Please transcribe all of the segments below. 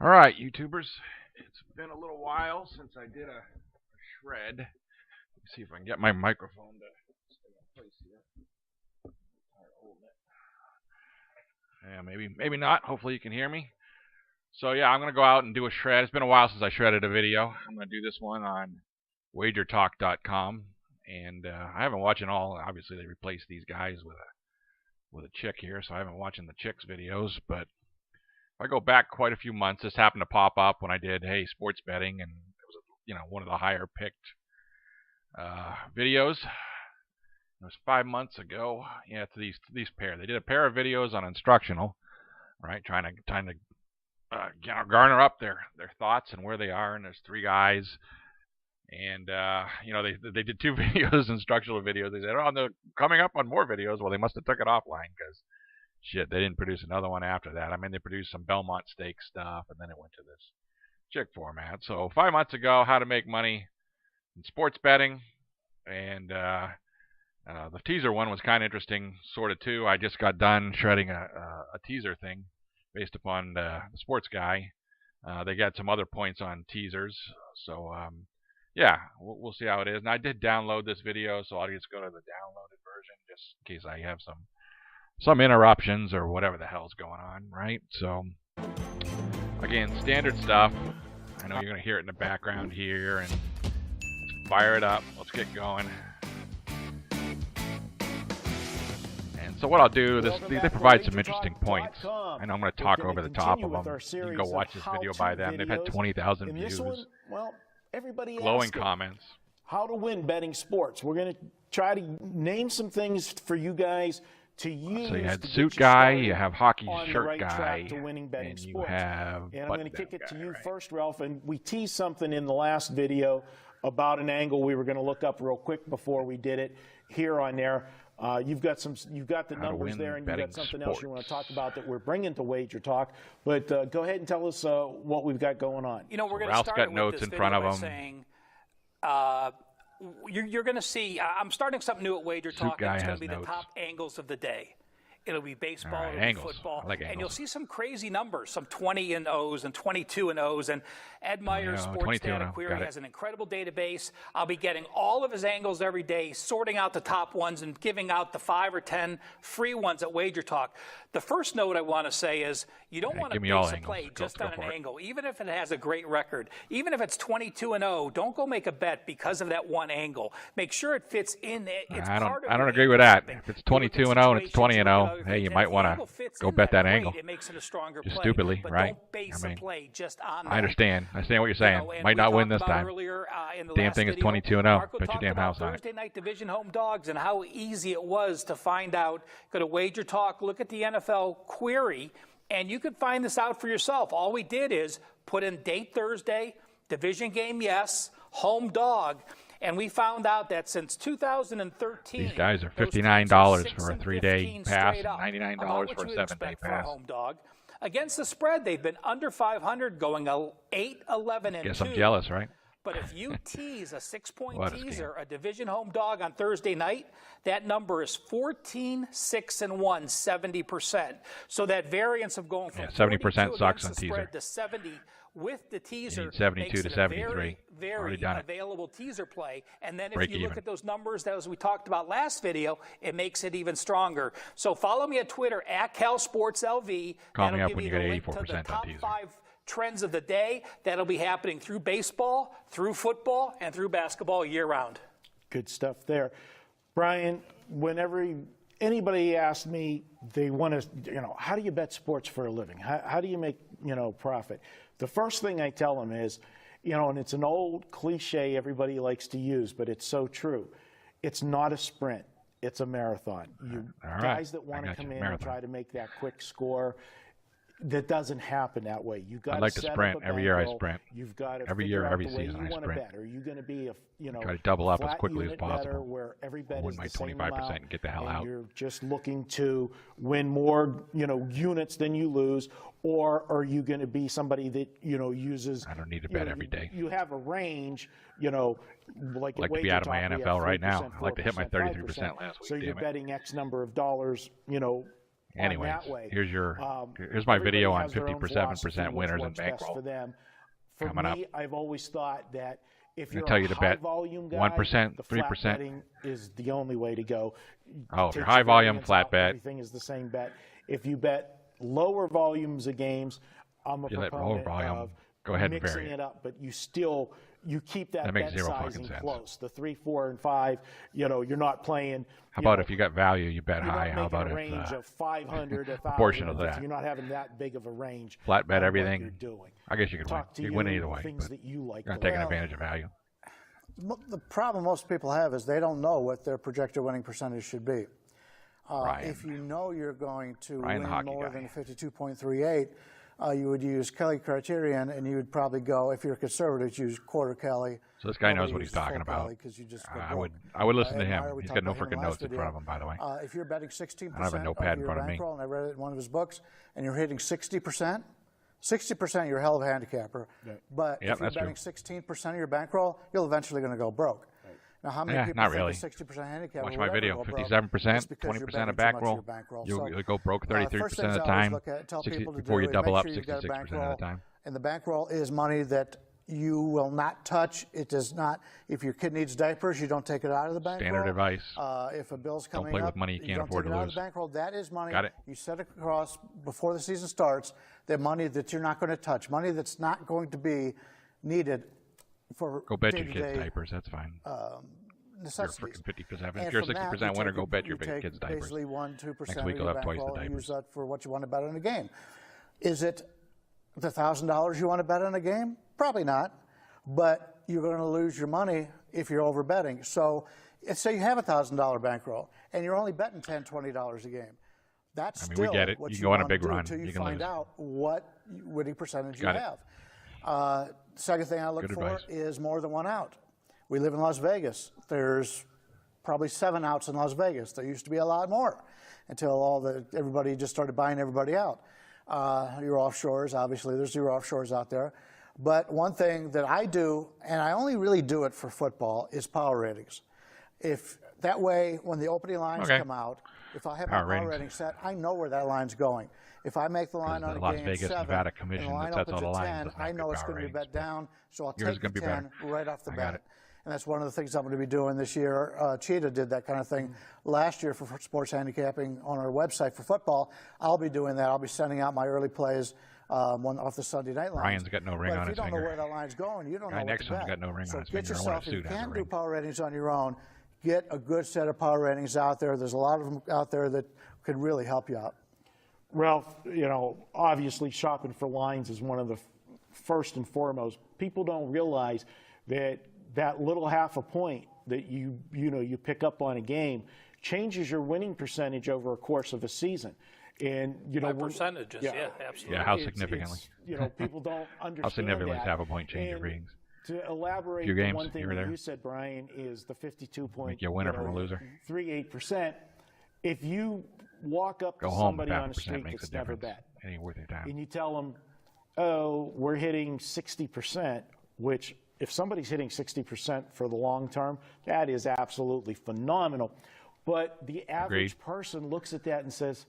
All right, YouTubers. It's been a little while since I did a shred. Let me see if I can get my microphone to stay in place here. Yeah, maybe not. Hopefully you can hear me. So yeah, I'm gonna go out and do a shred. It's been a while since I shredded a video. I'm gonna do this one on wagertalk.com, and I haven't watched all. Obviously, they replaced these guys with a chick here, so I haven't watching the chicks videos, but I go back quite a few months. This happened to pop up when I did sports betting, and it was one of the higher picked videos. It was 5 months ago. Yeah, to these pair. They did a pair of videos on instructional, right? Trying to garner up their thoughts and where they are. And there's three guys, and they did two videos, instructional videos. They said, oh, they're coming up on more videos. Well, they must have took it offline because. Shit, they didn't produce another one after that. I mean, they produced some Belmont Stakes stuff, and then it went to this chick format. So 5 months ago, how to make money in sports betting, and the teaser one was kind of interesting, sort of too. I just got done shredding a teaser thing based upon the sports guy. They got some other points on teasers, so yeah, we'll see how it is. And I did download this video, so I'll just go to the downloaded version just in case I have some interruptions or whatever the hell's going on, right? So, again, standard stuff. I know you're going to hear it in the background here, and let's fire it up. Let's get going. And so what I'll do, they provide some interesting points. I know I'm going to talk over the top of them. You can go watch this video by them. They've had 20,000 views. Well, everybody glowing comments. How to win betting sports. We're going to try to name some things for you guys to use. So you had suit guy, you have hockey shirt right guy, and you have. And I'm going to kick it to you first, Ralph. And we teased something in the last video about an angle we were going to look up real quick before we did it here on there. You've got the numbers there, and you've got something else you want to talk about that we're bringing to Wager Talk. But go ahead and tell us what we've got going on. You know, we're going to Ralph's start got with notes this in front of him. Saying, you're going to see, I'm starting something new at Wager Talk, and it's going to be the top angles of the day. It'll be baseball, it'll be football, and you'll see some crazy numbers, some 20 and O's and 22 and O's. And Ed Meyer's Sports Data Query has an incredible database. I'll be getting all of his angles every day, sorting out the top ones and giving out the 5 or 10 free ones at Wager Talk. The first note I want to say is you don't want to base a play just on an angle, even if it has a great record. Even if it's 22 and 0, don't go make a bet because of that one angle. Make sure it fits in. I don't agree with that. If it's 22 and 0 and it's 20 and 0. Hey, you might want to go bet that angle. It makes it a stronger just play, stupidly, right? Don't base a play just on that. I understand what you're saying. Might not win this time. Damn thing is 22 and 0. Bet your damn house on it. Thursday night division home dogs and how easy it was to find out. Go to Wager Talk, look at the NFL query, and you could find this out for yourself. All we did is put in date Thursday, division game yes, home dog. And we found out that since 2013, these guys are $59 for a 3-day pass, $99 for a 7-day pass. Home dog. Against the spread, they've been under 500, going 8, 11, and 2. Guess I'm jealous, right? But if you tease a 6-point teaser, a division home dog on Thursday night, that number is 14, 6, and 1, 70%. So that variance of going from 70% sucks on teaser to 70 with the teaser, 72 to 73. Very available teaser play. And then if you look at those numbers that as we talked about last video, it makes it even stronger. So follow me at Twitter at CalSportsLV. Call me up when you get 84% on teaser. 5 trends of the day that'll be happening through baseball, through football, and through basketball year round. Good stuff there. Brian, whenever anybody asks me, they want to, how do you bet sports for a living? How do you make, profit? The first thing I tell them is, and it's an old cliche everybody likes to use, but it's so true. It's not a sprint. It's a marathon. Guys that want to come in and try to make that quick score, that doesn't happen that way. You got I like to sprint. Every year I sprint. You've got to every year, every season I sprint. Are you going to be try to double up as quickly as possible. Where every bet win is my the 25% and get the hell out. You're just looking to win more, units than you lose, or are you going to be somebody that uses? I don't need to bet every day. You have a range, like to be out of my NFL right now. I like to hit my 33% last week. So you're betting X number of dollars, Anyways, that way. here's my video on 57% winners and bankroll. For me, I've always thought that if you're tell you a to high bet volume guy, 1%, the 3%. flat betting is the only way to go. Oh, if you're high volume, flat bet. Everything is the same bet. If you bet lower volumes of games, I'm a proponent of go ahead and mixing it up, but you keep that bet sizing close. The 3, 4, and 5. You're not playing. How about if you got value, you bet high? How about a range of 500, 1,000? Portion of that. You're not having that big of a range. Flat bet everything. You're doing. I guess you could win. You win either way. Things that you like. You're not taking advantage of value. The problem most people have is they don't know what their projected winning percentage should be. If you know you're going to win more than 52.38, you would use Kelly criterion, and you would probably go, if you're conservative, use quarter Kelly. So this guy knows what he's talking about. I would listen to him. He's got no freaking notes in front of him, by the way. If you're betting 16% I don't have a notepad in front of me. Bankroll, and I read it in one of his books, and you're hitting 60%, 60% you're a hell of a handicapper. Right. But if you're betting 16% of your bankroll, you're eventually going to go broke. Right. Now, how many people think a 60% handicapper? Watch my video. 57%, 20% of bankroll. You'll go broke 33% of the time. Before you double up, 66% of the time. And the bankroll is money that you will not touch. It does not. If your kid needs diapers, you don't take it out of the bankroll. Standard advice. If a bill's coming don't play with money you can't afford to lose. Out of the bankroll. That is money. Got it. You set it across before the season starts. The money that you're not going to touch. Money that's not going to be needed for go bet your kids diapers. That's fine. Necessities. You're 50%. If you're a 60% winner, go bet your kids diapers. Basically 1-2% Next week you'll have twice the and use diapers. that for what you want to bet on a game. Is it the $1,000 you want to bet on a game? Probably not. But you're going to lose your money if you're over betting. So say you have a $1,000 bankroll and you're only betting $10, $20 a game. That's we get it. what you you can go on a want big to do run. until you can find lose. out what winning percentage Got you have. Second thing I look for is more than one out. We live in Las Vegas. There's probably 7 outs in Las Vegas. There used to be a lot more until everybody just started buying everybody out. Your offshores, obviously, there's zero offshores out there. But one thing that I do, and I only really do it for football, is power ratings. If that way, when the opening lines come out, if I have my power rating set, I know where that line's going. If I make the line on a Las game Vegas, 7, Nevada and Commission the line that sets opens all the at lines, 10, I know it's going to be bet down, so I'll take the 10 right off the bat. And that's one of the things I'm going to be doing this year. Cheetah did that kind of thing last year for sports handicapping on our website for football. I'll be doing that. I'll be sending out my early plays off the Sunday night lines. Ryan's got no ring on his finger. If you don't know where that line's going, you don't know what to bet. Got no ring on his finger. So get yourself, if you can't do ring. power ratings on your own, get a good set of power ratings out there. There's a lot of them out there that could really help you out. Ralph, obviously shopping for lines is one of the first and foremost. People don't realize that little half a point that you pick up on a game changes your winning percentage over a course of a season. And by percentages, yeah, absolutely. Yeah, how significantly? People don't understand how significantly that. Half a point change your ratings? To elaborate, few games, one thing that you said, Brian, is the 52.38%. Make you a winner from a loser. 38%. If you walk up to somebody on the street that's never bet, ain't worth your time. And you tell them, "Oh, we're hitting 60%," which if somebody's hitting 60% for the long term, that is absolutely phenomenal. But the average person looks at that and says,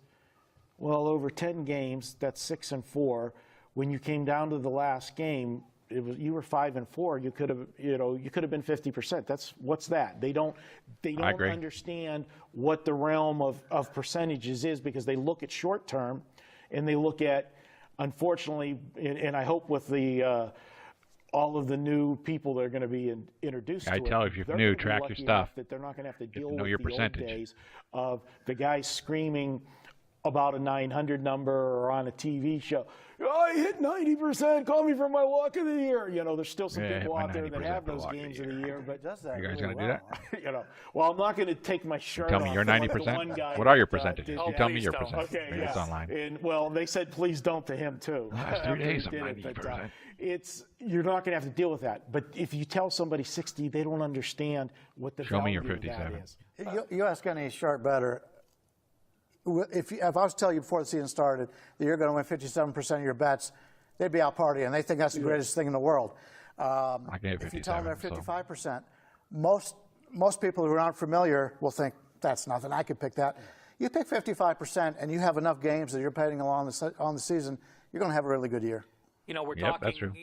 well, over 10 games, that's 6 and 4. When you came down to the last game, you were 5 and 4. You could have been 50%. What's that? They don't understand what the realm of percentages is, because they look at short term, and they look at, unfortunately, and I hope with the all of the new people that are going to be introduced to it. I tell you, if you're new, track your stuff. That they're not going to have to deal with your the percentage. old days of the guy screaming about a 900 number or on a TV show. Oh, I hit 90%. Call me for my walk of the year. There's still some people out there that have those games of the year, but does that? You guys really going to do that? Well, I'm not going to take my shirt off. Tell me you're 90%. What are your percentages? You tell me your percentage. Okay, maybe it's online. And they said please don't to him too. Last 3 days, I'm 90%. You're not going to have to deal with that. But if you tell somebody 60, they don't understand what the value of that is. You ask any sharp bettor, if I was to tell you before the season started that you're going to win 57% of your bets, they'd be out partying. They think that's the greatest thing in the world. If you tell them they're 55%, most people who aren't familiar will think that's nothing. I could pick that. You pick 55% and you have enough games that you're betting along on the season, you're going to have a really good year. You know, we're talking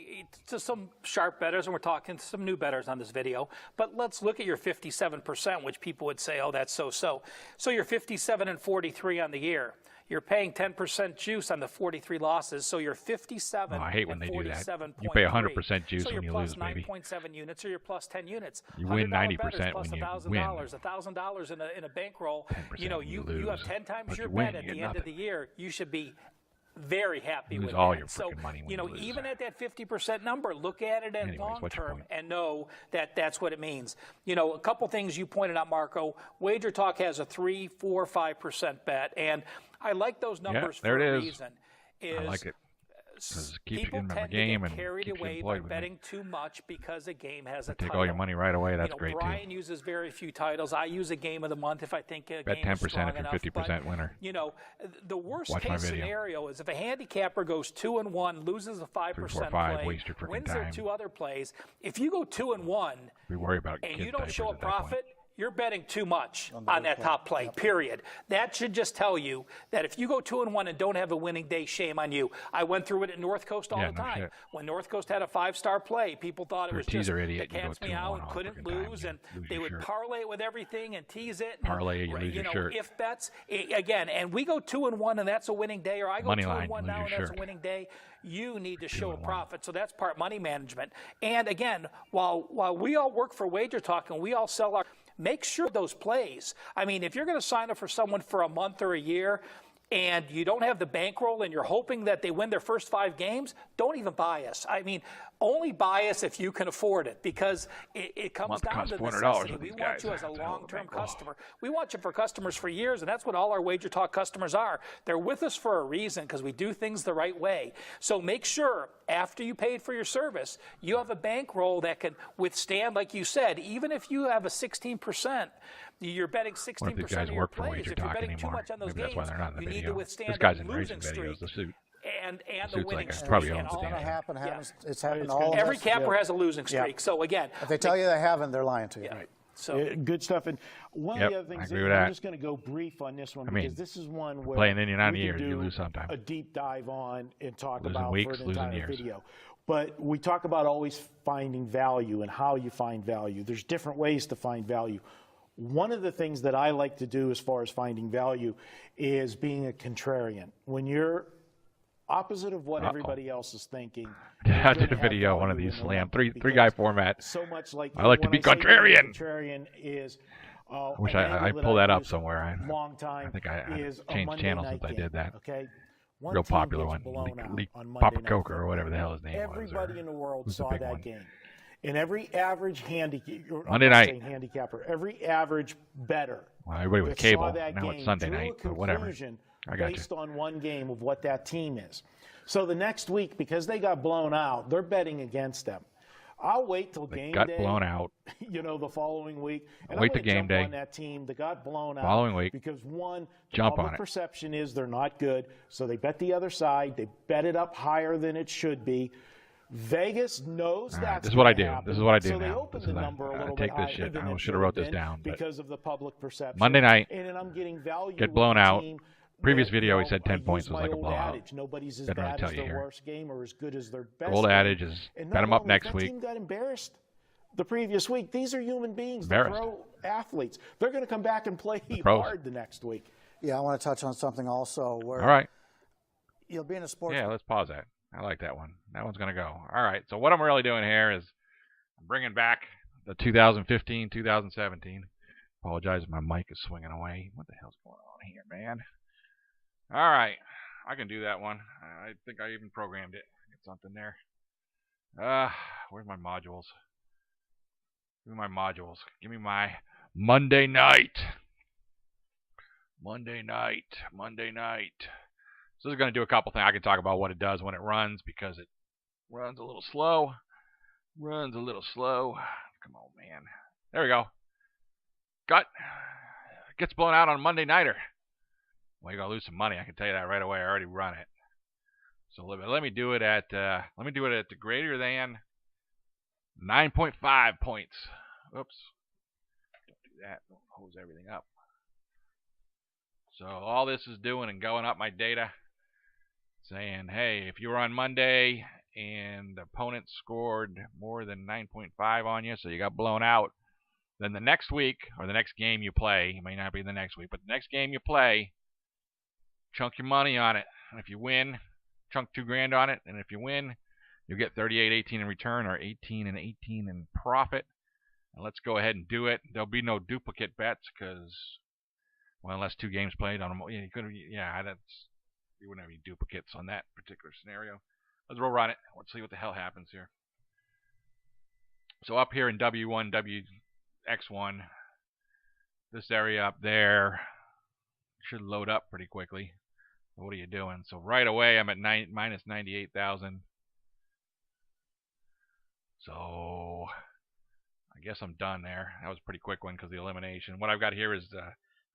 to some sharp bettors, and we're talking to some new bettors on this video. But let's look at your 57%, which people would say, oh, that's so-so. So you're 57 and 43 on the year. You're paying 10% juice on the 43 losses, so you're 57. Oh, I hate when they do that. You pay 100% juice when you lose, baby. So you're plus 9.7 units, or you're plus 10 units. You win 90% when you win. $1,000 in a bankroll. You know, you have 10 times your win, bet at the end of the year. You should be very happy with all that. Your so, money when you know, lose. Even at that 50% number, look at it at long term and know that that's what it means. You know, a couple things you pointed out, Marco. Wager Talk has a 3, 4, 5% bet, and I like those numbers for a reason. I like it. People tend to get carried away by betting too much because a game has a title. Take all your money right away. That's great, Brian uses very few titles. I use a game of the month if I think a bet game is strong 10% if enough. you're 50% winner. You know, the worst case scenario is if a handicapper goes 2-1, loses a 5% play, wins their 2 other plays. If you go 2-1 and you don't show a profit, you're betting too much on that top play, period. That should just tell you that if you go 2-1 and don't have a winning day, shame on you. I went through it at North Coast all the time. When North Coast had a 5-star play, people thought it was just the cat's meow and couldn't lose, and they would parlay it with everything and tease it. Parlay it, you lose your shirt. If bets, again, and we go 2-1 and that's a winning day, or I go 2-1 now and that's a winning day, you need to show a profit. So that's part money management. And again, while we all work for Wager Talk and we all sell our, make sure those plays. I mean, if you're going to sign up for someone for a month or a year and you don't have the bankroll and you're hoping that they win their first 5 games, don't even buy us. I mean, only buy us if you can afford it, because it comes down to necessity. We want you as a long-term customer. We want you for customers for years, and that's what all our Wager Talk customers are. They're with us for a reason, because we do things the right way. So make sure after you paid for your service, you have a bankroll that can withstand, like you said, even if you have a 16%, you're betting 16% of your plays. If you're betting too much on those games, you need to withstand a losing streak. And the winning streak. Probably it's going to happen. It's happened all Every capper has a losing streak. So again, if they tell you they haven't, they're lying to you. Right. So good stuff. And one of the other things, I'm just going to go brief on this one, because this is one where playing in 90 we years, do you lose sometime. A deep dive on and talk losing about weeks, for an entire years. video. But we talk about always finding value and how you find value. There's different ways to find value. One of the things that I like to do as far as finding value is being a contrarian. When you're opposite of what everybody else is thinking. I did a video, one of these slam, three guy format. So much like I like to be contrarian. Contrarian is. I wish I pulled that up somewhere. I think I changed channels since I did that. Okay. Real popular one. Papa Coker or whatever the hell his name was. Everybody in the world saw that game. And every average Monday night handicapper, every average bettor. Well, everybody with cable. Now it's Sunday night, but whatever. I got based on one game of what that team is. So the next week, because they got blown out, they're betting against them. I'll wait till game day. Got blown out. You know, the following week. And wait till game day. On that team that got blown out. Following week. Because one, jump the on it. Perception is they're not good, so they bet the other side. They bet it up higher than it should be. Vegas knows that. This is what I do. Happen. This is what I do so now. They open the number a little take bit this shit. I should have wrote this down. Because of the public perception. Monday night. And then I'm getting value. Get blown out. Team. Previous video, he said 10 points was like a blowout. Adage. Nobody's as bad as their worst game or as good as their best. Old adage is bet them up next week. Team got embarrassed the previous week. These are human beings. They're pro athletes. They're going to come back and play hard the next week. Yeah, I want to touch on something also. Where all right. You'll be in a sports. Yeah, let's pause that. I like that one. That one's going to go. All right. So what I'm really doing here is I'm bringing back the 2015, 2017. Apologize if my mic is swinging away. What the hell's going on here, man? All right, I can do that one. I think I even programmed it. Get something there. Where's my modules? Give me my modules. Give me my Monday night. Monday night. So this is going to do a couple things. I can talk about what it does when it runs, because it runs a little slow. Come on, man. There we go. Gets blown out on a Monday nighter. Well, you're gonna lose some money. I can tell you that right away. I already run it. So let me do it at the greater than 9.5 points. Oops. Don't do that. Don't hose everything up. So all this is doing and going up my data, saying, hey, if you were on Monday and the opponent scored more than 9.5 on you, so you got blown out, then the next week, or the next game you play, it may not be the next week, but the next game you play, chunk your money on it. And if you win, chunk $2,000 on it. And if you win, you'll get 38.18 in return, or 18 and 18 in profit. And let's go ahead and do it. There'll be no duplicate bets because, well, unless 2 games played on them, you wouldn't have any duplicates on that particular scenario. Let's roll run it. Let's see what the hell happens here. So up here in W1, WX1, this area up there should load up pretty quickly. So what are you doing? So right away I'm at minus 98,000. So I guess I'm done there. That was a pretty quick one because of the elimination. What I've got here is the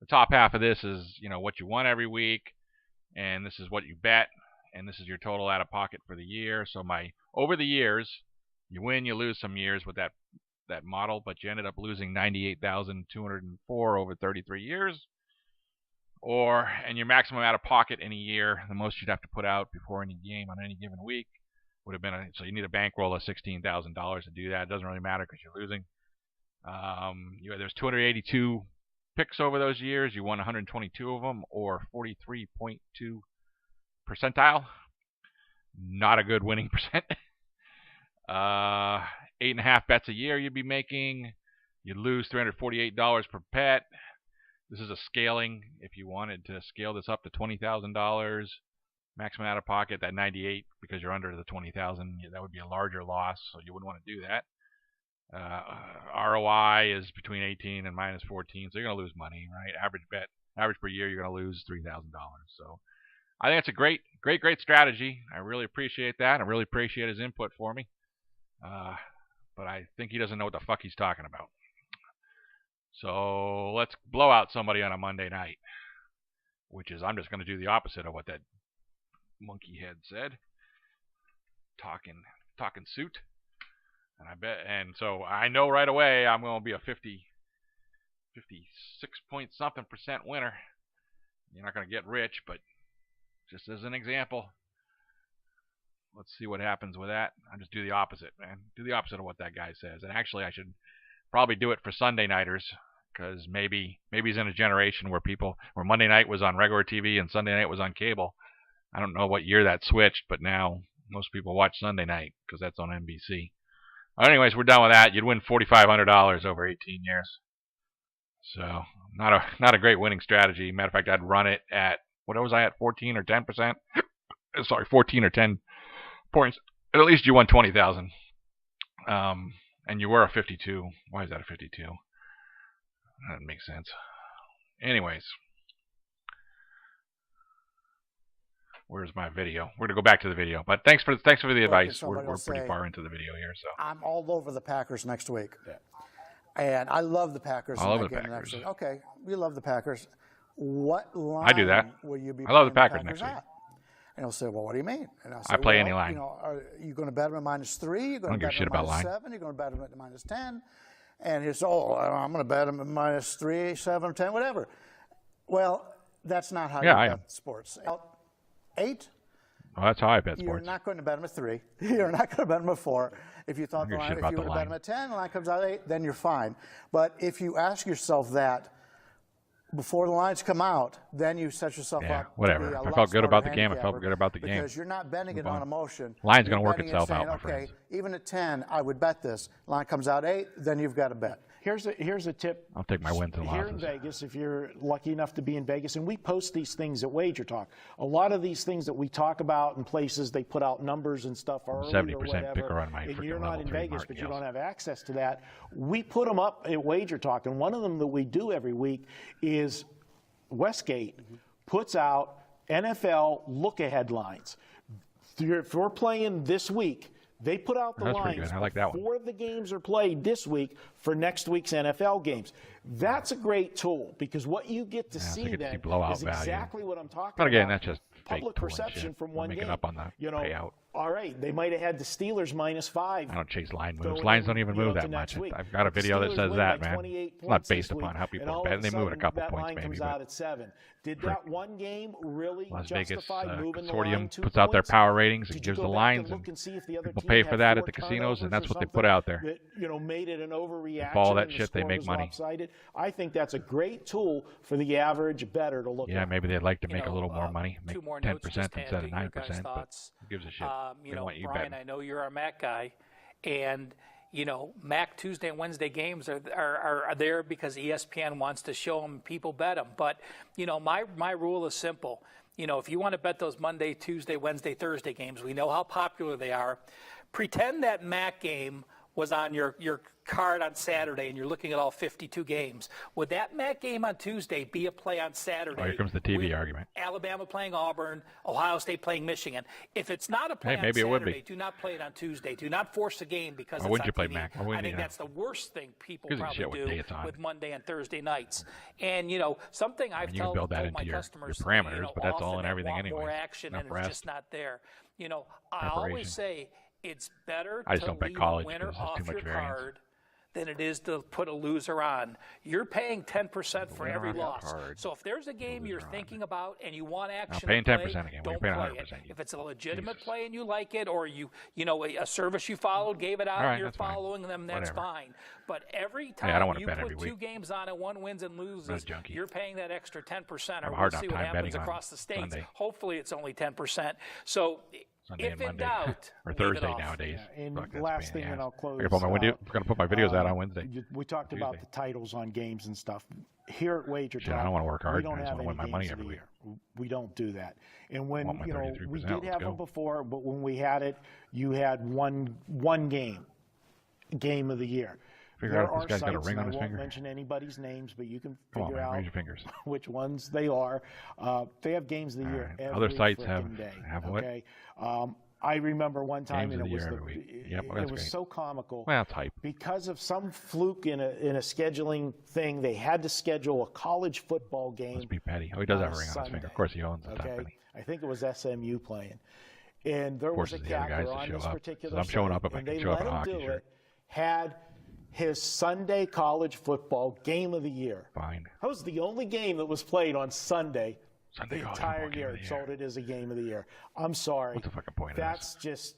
top half of this is, what you won every week, and this is what you bet, and this is your total out of pocket for the year. So over the years, you win, you lose some years with that model, but you ended up losing 98,204 over 33 years. And your maximum out of pocket in a year, the most you'd have to put out before any game on any given week would have been, so you need a bankroll of $16,000 to do that. It doesn't really matter because you're losing. There's 282 picks over those years. You won 122 of them, or 43.2 percentile. Not a good winning percent. 8.5 bets a year you'd be making. You'd lose $348 per bet. This is a scaling. If you wanted to scale this up to $20,000, maximum out of pocket, that 98, because you're under the 20,000, that would be a larger loss, so you wouldn't want to do that. ROI is between 18 and minus 14, so you're going to lose money, right? Average per year, you're going to lose $3,000. So I think it's a great strategy. I really appreciate that. I really appreciate his input for me. But I think he doesn't know what the fuck he's talking about. So let's blow out somebody on a Monday night, which is, I'm just going to do the opposite of what that monkey head said. Talking suit. And so I know right away I'm going to be a 56 point something % winner. You're not going to get rich, but just as an example, let's see what happens with that. I'll just do the opposite, man. Do the opposite of what that guy says. And actually, I should probably do it for Sunday nighters, because maybe he's in a generation where Monday night was on regular TV and Sunday night was on cable. I don't know what year that switched, but now most people watch Sunday night because that's on NBC. Anyways, we're done with that. You'd win $4,500 over 18 years. So not a great winning strategy. Matter of fact, I'd run it at, what was I at, 14 or 10%? Sorry, 14 or 10 points. At least you won 20,000. And you were a 52. Why is that a 52? That doesn't make sense. Anyways. Where's my video? We're going to go back to the video. But thanks for the advice. We're pretty far into the video here. So I'm all over the Packers next week. Yeah. And I love the Packers. I love the Packers. Next week. Okay, we love the Packers. What line I do that. will you be I love the Packers next week. At? And he'll say, well, what do you mean? And I'll say, I play any line. Are you going to bet them at -3? You're going to bet them at -7? You're going to bet them at -10? And he'll say, I'm going to bet them at -3, 7, 10, whatever. Well, that's not how you bet sports. 8? Well, that's how I bet sports. You're not going to bet them at 3. You're not going to bet them at 4. If you thought if you were to bet them at 10, the line comes out at 8, then you're fine. But if you ask yourself that before the lines come out, then you set yourself up. Whatever. If I felt good about the game, I felt good about the game. Because you're not betting it on emotion. Line's going to work itself out, my friends. Even at 10, I would bet this. Line comes out 8, then you've got to bet. Here's a tip. I'll take my wins and losses. Here in Vegas, if you're lucky enough to be in Vegas, and we post these things at Wager Talk. A lot of these things that we talk about in places, they put out numbers and stuff early 70% picker on my and you're not in Vegas, but you don't have access to that. We put them up at Wager Talk, and one of them that we do every week is Westgate puts out NFL look-ahead lines. If we're playing this week, they put out the lines before the games are played this week for next week's NFL games. That's a great tool because what you get to see then is exactly what I'm talking about. But again, that's just public perception from one game. Up on the payout. All right, they might have had the Steelers -5. I don't chase line moves. Lines don't even move that much. I've got a video that says that, man. It's not based upon how people bet. They move it a couple points, maybe. Comes out at 7. Did that one game really Las Vegas justify moving the Consortium line 2 puts out their points? power ratings and Did you gives go the back lines, and look and see if the other people team pay had for that 4 at the casinos, and turnovers that's or what they something put out there. That, made it an overreaction. Follow that and the shit, they score make was money. lopsided. I think that's a great tool for the average bettor to look at. Yeah, maybe they'd like to make a little more money, make 10% instead of 9%. But who gives a shit? They want you Brian, betting. I know you're our MAC guy, and MAC Tuesday and Wednesday games are there because ESPN wants to show them, people bet them. But my rule is simple. If you want to bet those Monday, Tuesday, Wednesday, Thursday games, we know how popular they are. Pretend that MAC game was on your card on Saturday and you're looking at all 52 games. Would that MAC game on Tuesday be a play on Saturday? Oh, here comes the TV argument. Alabama playing Auburn, Ohio State playing Michigan. If it's not a play on maybe Saturday, it would be. do not play it on Tuesday. Do not force a game because Why it's wouldn't on you play TV. MAC? Why wouldn't I think you? that's the worst thing people Gives a probably shit what do day it's on. with Monday and Thursday nights. And something I've You can build that told into my your customers, parameters, but that's all often and everything want anyway. more action, Not and for it's us. just not there. I always say it's better I just to don't bet leave college a winner because there's off too much your variance. card than it is to put a loser on. You're paying 10% for every loss. So if there's a game you're thinking about and you want action, paying to 10% play, again. don't We're play paying it. 100%. If it's a legitimate play and you like it, or a service you followed gave it out, All right, and you're that's fine. following them, that's Whatever. fine. But every I don't time wanna you bet put every 2 week. games on and one wins and loses, junkie. you're paying that extra 10%, I have or a hard we'll see enough what time happens betting on across the states. Sunday. Hopefully it's only 10%. So Sunday if and in Monday. doubt, Or leave it Thursday off. nowadays. Yeah, and Fuck, that's last a pain thing, in the and ass. I'll close. I'm going to put my videos out on Wednesday. We talked about Tuesday. the titles on games and stuff. Here at Wager Shit, Talk, I don't wanna work hard. we don't I just have wanna any win my games money of every the week. year. We don't do that. And when want my we 33%, did let's have go. them before, but when we had it, you had one game of the year. Figure out if this guy's got a ring on his I finger. won't mention anybody's names, but you can Come on, figure man, out raise your fingers. which ones they are. They have games of the year right. every Other sites frickin' day. have what? Okay. I remember one time, Games of and the it was year every week. Yep, it that's was great. so comical. Well, it's hype. Because of some fluke in a scheduling thing, they had to schedule a college football game. Must be petty. Oh, he does on have a ring on his Sunday. finger. Of course, he owns the top Okay, penny. I think it was SMU playing, and there was a Forces the other guys capper to on show this up. particular. Says, I'm showing site, up if I and can they show up let in a him hockey do shirt. it. Had his Sunday college football game of the year. Fine. That was the only game that was played on Sunday. Sunday The college entire football game year, of the it year. sold it as a game of the year. I'm sorry. What's the fucking point of That's just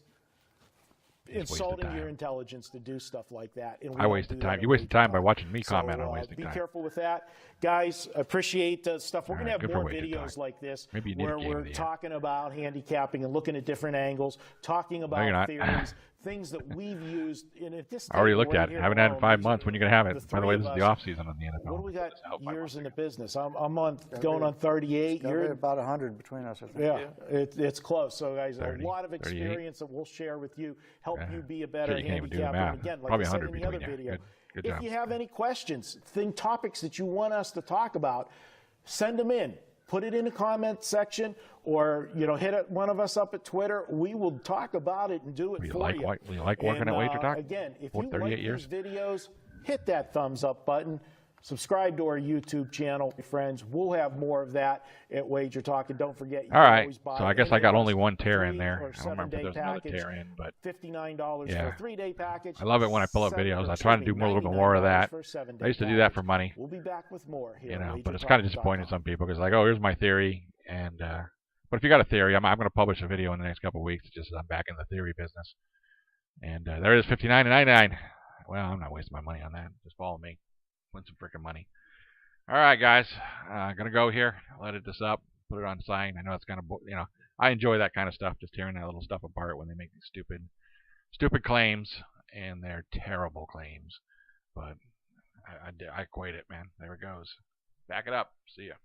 insulting time. your intelligence to do stuff like that. And we I don't wasted do that time. at You wasted Wager time by Talk. watching me So, comment on wasting be time. careful with that. Guys, appreciate stuff. We're All going to right, have good for more Wager videos Talk. like this Maybe you need a where game of we're the year. talking about handicapping and looking at different angles, talking you're about not. theories, things that we've used. And if this I already table looked right at it. here Haven't had it in alone, 5 months. When are you going to have it? By the three way, of this is the us, off season on the NFL. What do we got Help by years in the months. business? I'm on going on 38. Got You're about 100 between us, I think. yeah, it's close. So, guys, 30, a lot of 38. experience that we'll share with you, help you be a better Shit, you can't even do the handicapper. math. And again, like Probably I said 100 in the other between you. video, Good if job. you have any questions, topics that you want us to talk about, send them in. Put it in the comment section, or hit one of us up at Twitter. We will talk about it and do it for you. You like working And, at Wager Talk? Again, if For you 38 like years? these videos, hit that thumbs up button. Subscribe to our YouTube channel, friends. We'll have more of that at Wager Talk. And don't forget, you All can right. always buy So I guess I any got of only us one tear in 3 there. or I don't remember if 7-day there's another package, tear in, but $59 yeah. for a 3-day package. I love it when I pull up videos. I try to do a little bit more of that. I used to do that for money. We'll be back with more here. at But it's WagerTalk.com. kind of disappointing to some people because like, oh, here's my theory, and but if you got a theory, I'm going to publish a video in the next couple of weeks. Just I'm back in the theory business, and there it is, $59.99. Well, I'm not wasting my money on that. Just follow me, win some freaking money. All right, guys, gonna go here. I'll edit this up, put it on sign. I know it's kind of I enjoy that kind of stuff, just tearing that little stuff apart when they make these stupid claims, and they're terrible claims. But I equate it, man. There it goes. Back it up. See ya.